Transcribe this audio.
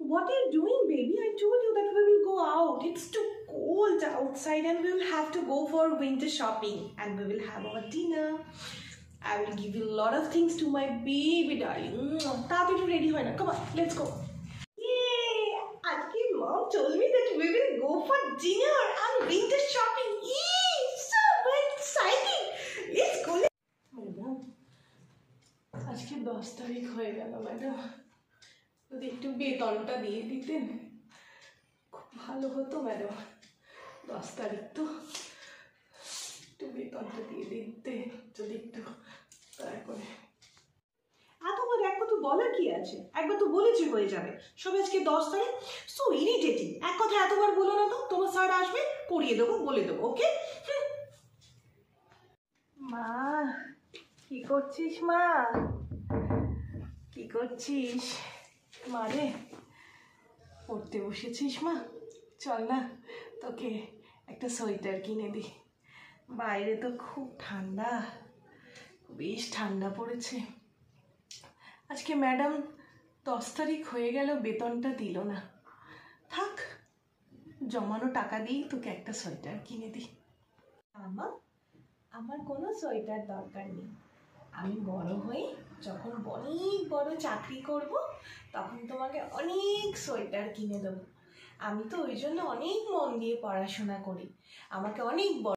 What are you doing, baby? I told you that we will go out. It's too cold outside and we will have to go for winter shopping and we will have our dinner. I will give you a lot of things to my baby darling. Tata, ready? Come on, let's go. Yay! Auntie Mom told me that we will go for dinner and winter shopping. Yay! So very exciting. Let's go. Madam, আজকে 10 তারিখ হয়ে গেল madam, যদি একটু বেতনটা দিয়ে দিতেন খুব ভালো হতো ম্যাডাম। 10 তারিখ তো, একটু বেতনটা দিয়ে দিতে যদি একটু দয়া করে। এতবার এক কথা বলার কি আছে, একবার তো বলেছি হয়ে যাবে। সব আজকে 10 তারিখ, সো ইরিটেটিং। এক কথা এতবার বলো না তো, তোমার স্যার আসবে পড়িয়ে দেবো, বলে দেবো, ওকে? মা কি করছিস মা? কি করছিস মা রে? পড়তে বসেছিস মা? চল না তোকে একটা সোয়েটার কিনে দি, বাইরে তো খুব ঠান্ডা, বেশ ঠান্ডা পড়েছে। আজকে ম্যাডাম 10 তারিখ হয়ে গেল বেতনটা দিল না, থাক জমানো টাকা দিয়েই তোকে একটা সোয়েটার কিনে দি। আমার কোনো সোয়েটার দরকার নেই, আমি বড় হয়ে যখন অনেক বড় চাকরি করব তখন তোমাকে অনেক সোয়েটার কিনে দেবো। আমি তো ওই জন্য অনেক মন দিয়ে পড়াশোনা করি, আমাকে অনেক বড়